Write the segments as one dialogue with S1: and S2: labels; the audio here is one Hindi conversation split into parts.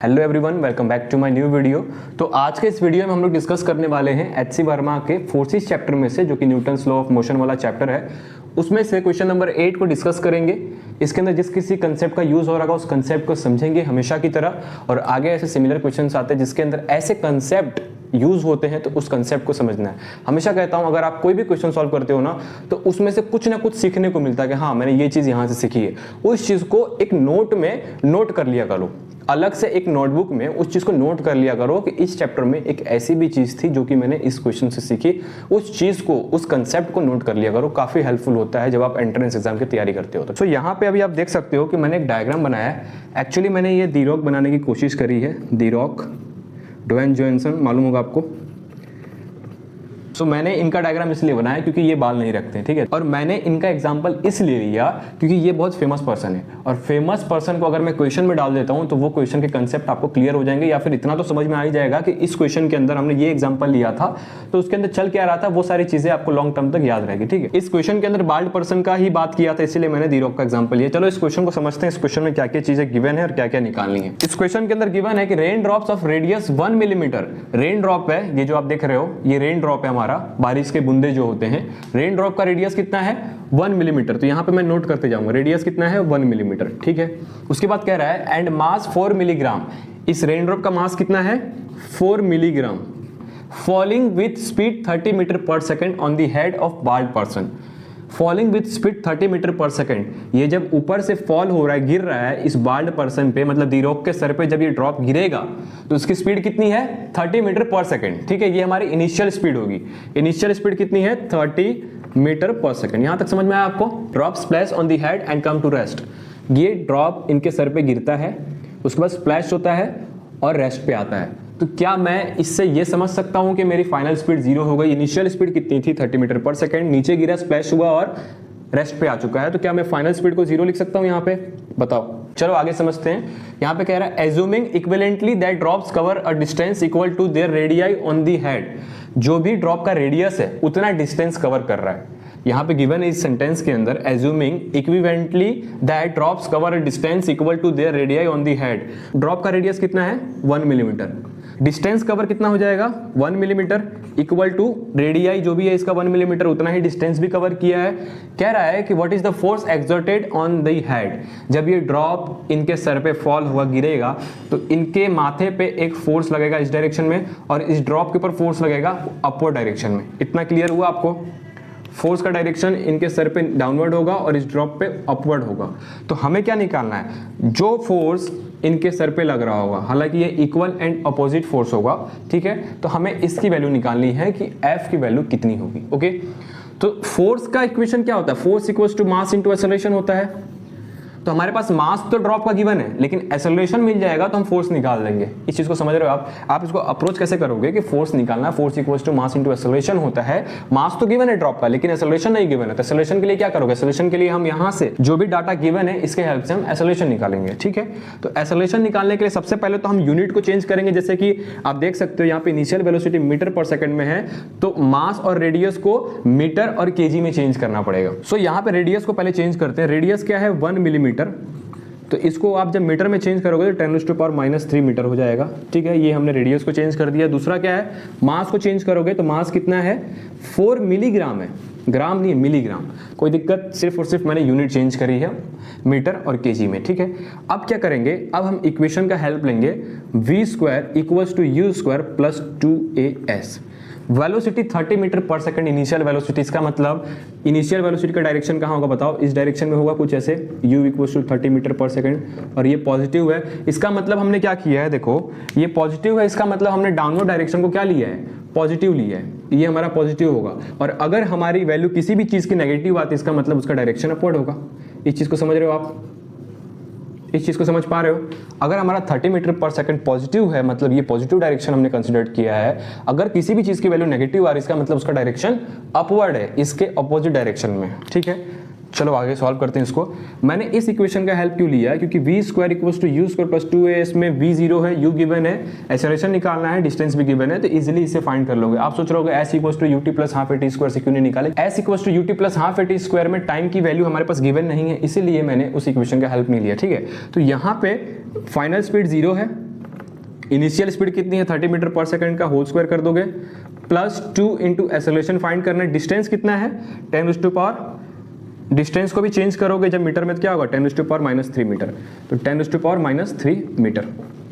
S1: Hello everyone, welcome back to my new video. तो आज के इस वीडियो में हम लोग डिस्कस करने वाले हैं एच.सी. वर्मा के फोर्सेस चैप्टर में से, जो कि न्यूटन्स लॉ ऑफ मोशन वाला चैप्टर है, उसमें से क्वेश्चन नंबर 8 को डिस्कस करेंगे। इसके अंदर जिस किसी कंसेप्ट का यूज हो रहा है उस कंसेप्ट को समझेंगे हमेशा की तरह, और आगे ऐसे सिमिलर क्वेश्चंस आते हैं जिसके अंदर ऐसे कंसेप्ट यूज होते हैं तो उस कंसेप्ट को समझना है। हमेशा कहता हूं, अगर आप कोई भी क्वेश्चन सॉल्व करते हो ना, तो उसमें से कुछ ना कुछ सीखने को मिलता है कि हाँ, मैंने ये चीज यहां से सीखी है। उस चीज को एक नोट में नोट कर लिया करो, अलग से एक नोटबुक में उस चीज को नोट कर लिया करो कि इस चैप्टर में एक ऐसी भी चीज थी जो कि मैंने इस क्वेश्चन से सीखी। उस चीज को, उस कंसेप्ट को नोट कर लिया करो, काफी हेल्पफुल होता है जब आप एंट्रेंस एग्जाम की तैयारी करते हो। तो यहाँ पे अभी आप देख सकते हो कि मैंने एक डायग्राम बनाया है। एक्चुअली मैंने ये डी-रॉक बनाने की कोशिश करी है, डी-रॉक, ड्वेन जॉनसन, मालूम होगा आपको। तो मैंने इनका डायग्राम इसलिए बनाया क्योंकि ये बाल नहीं रखते हैं, ठीक है। और मैंने इनका एग्जांपल इसलिए लिया क्योंकि ये बहुत फेमस पर्सन है, और फेमस पर्सन को अगर मैं क्वेश्चन में डाल देता हूं तो वो क्वेश्चन के कंसेप्ट आपको क्लियर हो जाएंगे, या फिर इतना तो समझ में आ ही जाएगा कि इस क्वेश्चन के अंदर हमने ये एग्जाम्पल लिया था तो उसके अंदर चल क्या रहा था, वो सारी चीजें आपको लॉन्ग टर्म तक याद रहेगी, ठीक है। इस क्वेश्चन के अंदर बाल्ड पर्सन का ही बात किया था, इसलिए मैंने डी-रॉक का एग्जाम्पल लिया। चलो इस क्वेश्चन को समझते हैं, इस क्वेश्चन में क्या क्या चीजें गिवन है और क्या क्या निकालनी है। इस क्वेश्चन के अंदर गिवन है कि rain drops of radius 1 millimetre, rain drop है ये जो आप देख रहे हो, ये रेन ड्रॉप है हमारा, बारिश के बूंदे जो होते हैं। रेन ड्रॉप का रेडियस कितना है? 1 मिलीमीटर। तो यहां पे मैं नोट करते जाऊंगा, रेडियस कितना है? 1 मिलीमीटर, ठीक है। उसके बाद कह रहा है एंड मास 4 मिलीग्राम, इस रेन ड्रॉप का मास कितना है? 4 milligram, falling with speed 30 metre per second on the head of bald person. Falling with speed 30 metre per second, ये जब ऊपर से फॉल हो रहा है, गिर रहा है इस बाल्ड पर्सन पे, मतलब डी-रॉक के सर पे जब ये ड्रॉप गिरेगा तो उसकी स्पीड कितनी है? 30 मीटर पर सेकेंड, ठीक है। ये हमारी इनिशियल स्पीड होगी। इनिशियल स्पीड कितनी है? 30 मीटर पर सेकेंड। यहां तक समझ में आया आपको? Drop splash on the head and come to rest, ये ड्रॉप इनके सर पे गिरता है, उसके बाद स्प्लैश होता है और रेस्ट पे आता है। तो क्या मैं इससे ये समझ सकता हूं कि मेरी फाइनल स्पीड 0 हो गई? इनिशियल स्पीड कितनी थी? 30 मीटर पर सेकेंड, नीचे गिरा, स्प्लैश हुआ और रेस्ट पे आ चुका है। तो क्या मैं फाइनल स्पीड को 0 लिख सकता हूं यहां पे? बताओ। चलो आगे समझते हैं। यहां पे कह रहा है assuming equivalently that drops cover a distance equal to their radii on the head, जो भी ड्रॉप का रेडियस है उतना डिस्टेंस कवर कर रहा है। यहां पे गिवन है इस सेंटेंस के अंदर, assuming equivalently that drops cover a distance equal to their radii on the head. Drop का रेडियस कितना है? 1 मिलीमीटर। डिस्टेंस कवर कितना हो जाएगा? 1 मिलीमीटर इक्वल टू रेडियाई जो भी है इसका 1 मिलीमीटर, उतना ही डिस्टेंस भी कवर किया है। कह रहा है कि what is the force exerted on the head, जब ये ड्रॉप इनके सर पे फॉल हुआ, गिरेगा, तो इनके माथे पे एक फोर्स लगेगा इस डायरेक्शन में, और इस ड्रॉप के ऊपर फोर्स लगेगा अपवर्ड डायरेक्शन में। इतना क्लियर हुआ आपको? फोर्स का डायरेक्शन इनके सर पे डाउनवर्ड होगा और इस ड्रॉप पे अपवर्ड होगा। तो हमें क्या निकालना है? जो फोर्स इनके सर पे लग रहा होगा, हालांकि ये इक्वल एंड अपोजिट फोर्स होगा, ठीक है। तो हमें इसकी वैल्यू निकालनी है कि F की वैल्यू कितनी होगी, ओके। तो फोर्स का इक्वेशन क्या होता है? Force equals to mass into acceleration होता है। तो हमारे पास मास तो ड्रॉप का गिवन है, लेकिन एक्सेलरेशन मिल जाएगा तो हम फोर्स निकाल देंगे। इस चीज को समझ रहे हो आप इसको अप्रोच कैसे करोगे कि फोर्स निकालना है, force equals to mass into acceleration होता है। मास तो गिवन है ड्रॉप का, लेकिन एक्सेलरेशन नहीं गिवन है। तो एक्सेलरेशन के लिए क्या करोगे? एक्सेलरेशन के लिए हम यहां से जो भी डाटा गिवन है इसके हेल्प से हम एक्सेलरेशन निकालेंगे, ठीक है। तो एक्सेलरेशन निकालने के लिए सबसे पहले तो हम यूनिट को चेंज करेंगे। जैसे कि आप देख सकते हो यहाँ पे इनिशियल वेलोसिटी मीटर पर सेकंड में है, तो मास और रेडियस को मीटर और केजी में चेंज करना पड़ेगा। सो यहाँ पे रेडियस को पहले चेंज करते हैं। रेडियस क्या है? 1 मिलीमीटर। तो इसको आप जब मीटर में चेंज करोगे तो 10⁻³ मीटर हो जाएगा, ठीक है। ये हमने रेडियस को चेंज कर दिया। दूसरा क्या है? मास को चेंज करोगे तो मास कितना है? 4 मिलीग्राम है, ग्राम नहीं है, मिलीग्राम। कोई दिक्कत, सिर्फ और सिर्फ मैंने यूनिट चेंज करी है मीटर और केजी में, ठीक है। अब क्या करेंगे? अब हम इक्वेशन का हेल्प लेंगे, v² equals to u² plus 2as। Velocity 30 metre पर सेकंड इनिशियल वेलोसिटी, इसका मतलब इनिशियल वेलोसिटी का डायरेक्शन कहाँ होगा बताओ? इस डायरेक्शन में होगा कुछ ऐसे, u इक्वल्स टू 30 मीटर पर सेकंड, और ये पॉजिटिव है। इसका मतलब हमने क्या किया है? देखो ये पॉजिटिव है, इसका मतलब हमने डाउनवर्ड डायरेक्शन को क्या लिया है? पॉजिटिव लिया है। ये हमारा पॉजिटिव होगा, और अगर हमारी वैल्यू किसी भी चीज की नेगेटिव आती है इसका मतलब उसका डायरेक्शन अपवर्ड होगा। इस चीज को समझ रहे हो आप? इस चीज को समझ पा रहे हो? अगर हमारा 30 मीटर पर सेकंड पॉजिटिव है, मतलब ये पॉजिटिव डायरेक्शन हमने कंसीडर किया है। अगर किसी भी चीज की वैल्यू नेगेटिव आ रही है इसका मतलब उसका डायरेक्शन अपवर्ड है, इसके अपोजिट डायरेक्शन में, ठीक है। चलो आगे सॉल्व करते हैं इसको। मैंने इस इक्वेशन का हेल्प क्यों लिया? क्योंकि v² equals to u² plus 2a, इसमें v 0 है, u गिवन है, एक्सेलरेशन निकालना है, डिस्टेंस भी गिवन है, तो इजीली इसे फाइंड कर लोगे। आप सोच रहे होगे s equals to ut plus half at² से क्यों नहीं निकाले? s equals to ut plus half at² में टाइम की वैल्यू हमारे पास गिवन नहीं है, इसीलिए मैंने उस इक्वेशन का हेल्प नहीं लिया, ठीक है। तो यहाँ पे फाइनल स्पीड 0 है, इनिशियल स्पीड कितनी है 30 मीटर पर सेकंड का होल स्क्वायर कर दोगे, प्लस 2 इंटू एक्सेलरेशन फाइंड करना है। डिस्टेंस कितना है 10⁻, डिस्टेंस को भी चेंज करोगे जब मीटर में तो क्या होगा 10⁻³ मीटर, तो 10⁻³ मीटर।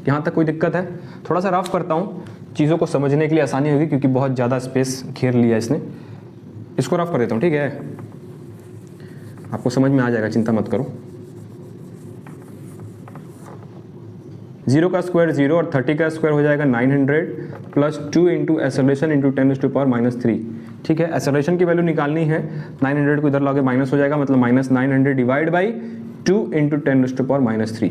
S1: यहाँ तक कोई दिक्कत है? थोड़ा सा रफ करता हूँ, चीज़ों को समझने के लिए आसानी होगी क्योंकि बहुत ज़्यादा स्पेस घेर लिया इसने। इसको रफ कर देता हूँ, ठीक है, आपको समझ में आ जाएगा, चिंता मत करो। 0 का स्क्वायर 0 और 30 का स्क्वायर हो जाएगा 900 प्लस 2 इंटू एक्सेलरेशन इंटू 10⁻³ ठीक है। एक्सेलरेशन की वैल्यू निकालनी है, 900 को इधर लाओगे माइनस हो जाएगा, मतलब -900 डिवाइड बाई 2 इंटू 10⁻³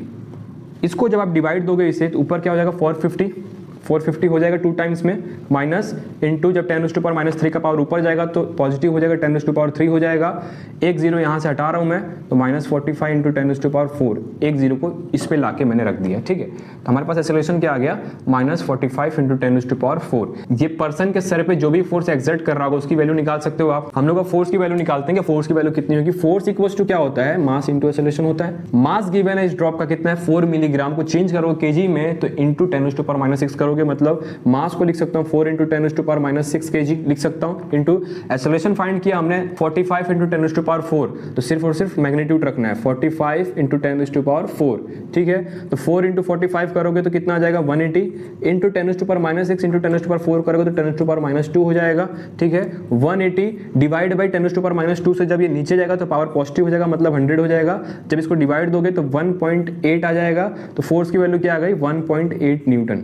S1: इसको जब आप डिवाइड दोगे इसे तो ऊपर क्या हो जाएगा 450 हो जाएगा 2 टाइम्स में, माइनस इंटू जब 10⁻³ का पावर ऊपर जाएगा तो पॉजिटिव हो जाएगा 10⁻³ हो जाएगा। एक जीरो यहाँ से हटा रहा हूँ मैं तो -45 इंटू 10⁻⁴, एक जीरो को इस पे लाके मैंने रख दिया, ठीक है। तो हमारे पास एक्सेलरेशन क्या आ गया -45 इंटू 10⁻⁴। ये पर्सन के सर पे जो भी फोर्स एक्सर्ट कर रहा होगा उसकी वैल्यू निकाल सकते हो आप। हम लोग फोर्स की वैल्यू निकालते हैं कि फोर्स की वैल्यू कितनी होगी। फोर्स इक्वल्स टू क्या होता है, मास इंटू एक्सेलरेशन होता है। मास गिवन है इस ड्रॉप का कितना है 4 मिलीग्राम, को चेंज करोगे केजी में तो इंटू 10⁻⁻6 करोगे, मतलब मास को लिख सकता हूँ 4 इंटू 10⁻⁻6 केजी लिख सकता हूँ, इंटू एक्सेलरेशन फाइंड किया हमने 45 इंटू 10⁻⁴, तो सिर्फ और सिर्फ मैग्नीट्यूड रखना है 45 इंटू 10⁻⁴, ठीक है। तो 4 इंटू 45 करोगे तो कितना आ जाएगा 180, इंटू 10⁻⁻6 इंटू 10⁻⁴ करोगे तो 10⁻⁻2 हो जाएगा, ठीक है। 180 डिवाइड बाई 10⁻⁻2 से जब ये नीचे जाएगा तो पावर पॉजिटिव हो जाएगा, मतलब 100 हो जाएगा। जब इसको डिवाइड दोगे तो 1.8 आ जाएगा, तो फोर्स की वैल्यू क्या आ गई 1.8 न्यूटन।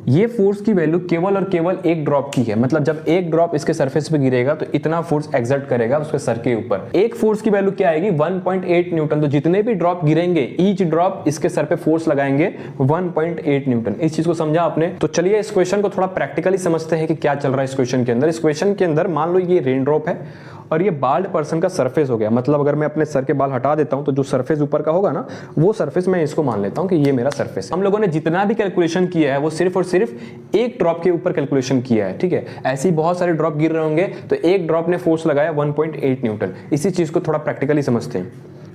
S1: ये फोर्स की वैल्यू केवल और केवल एक ड्रॉप की है, मतलब जब एक ड्रॉप इसके सरफेस पे गिरेगा तो इतना फोर्स एक्सर्ट करेगा उसके सर के ऊपर। एक फोर्स की वैल्यू क्या आएगी 1.8 न्यूटन। तो जितने भी ड्रॉप गिरेंगे ईच ड्रॉप इसके सर पे फोर्स लगाएंगे 1.8 न्यूटन। इस चीज को समझा आपने? तो चलिए इस क्वेश्चन को थोड़ा प्रैक्टिकली समझते हैं कि क्या चल रहा है इस क्वेश्चन के अंदर। इस क्वेश्चन के अंदर मान लो ये रेन ड्रॉप है और ये बाल्ड पर्सन का सरफेस हो गया, मतलब अगर मैं अपने सर के बाल हटा देता हूं तो जो सरफेस ऊपर का होगा ना वो सरफेस मैं इसको मान लेता हूं कि ये मेरा सरफेस है। हम लोगों ने जितना भी कैलकुलेशन किया है वो सिर्फ और सिर्फ एक ड्रॉप के ऊपर कैलकुलेशन किया है, ठीक है। ऐसे ही बहुत सारे ड्रॉप गिर रहे होंगे तो एक ड्रॉप ने फोर्स लगाया 1.8 न्यूटन। इसी चीज को थोड़ा प्रैक्टिकली समझते हैं।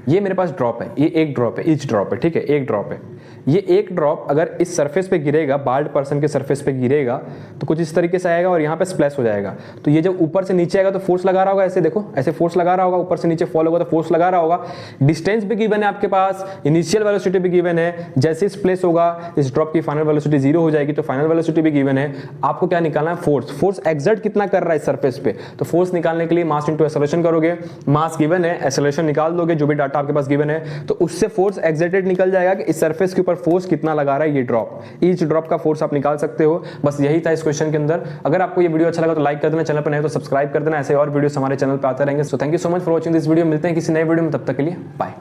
S1: ये मेरे पास ड्रॉप है, ये एक ड्रॉप है, ईच ड्रॉप है, ठीक है, एक ड्रॉप है। ये एक ड्रॉप अगर इस सरफेस पे गिरेगा, बाल्ड पर्सन के सरफेस पे गिरेगा तो कुछ इस तरीके से आएगा और यहाँ पे स्प्लैश हो जाएगा। तो ये जब ऊपर से नीचे आएगा तो फोर्स लगा रहा होगा, ऐसे देखो, ऐसे फोर्स लगा रहा होगा, ऊपर से नीचे फॉल होगा तो फोर्स लगा रहा होगा। डिस्टेंस भी गिवन है आपके पास, इनिशियल वेलोसिटी भी गिवन है। जैसे स्प्लेस होगा इस ड्रॉप की फाइनल वेलोसिटी 0 हो जाएगी, तो फाइनल वेलोसिटी भी गिवन है। आपको क्या निकालना है फोर्स। फोर्स एक्सर्ट कितना कर रहा है इस सरफेस पे, तो फोर्स निकालने के लिए मास इंटू एक्सेलरेशन करोगे। मास गिवन है, एक्सेलरेशन निकाल दोगे, जो भी डाटा आपके पास गिवन है, तो उससे फोर्स एक्सर्टेड निकल जाएगा कि इस सरफेस के ऊपर फोर्स कितना लगा रहा है ये ड्रॉप। ईच ड्रॉप का फोर्स आप निकाल सकते हो। बस यही था इस क्वेश्चन के अंदर। अगर आपको ये वीडियो अच्छा लगा तो लाइक कर देना, चैनल पर नए तो सब्सक्राइब कर देना। ऐसे और वीडियोस हमारे चैनल पर आते रहेंगे। So thank you so much for watching this video. मिलते हैं किसी नए वीडियो में, तब तक के लिए बाय।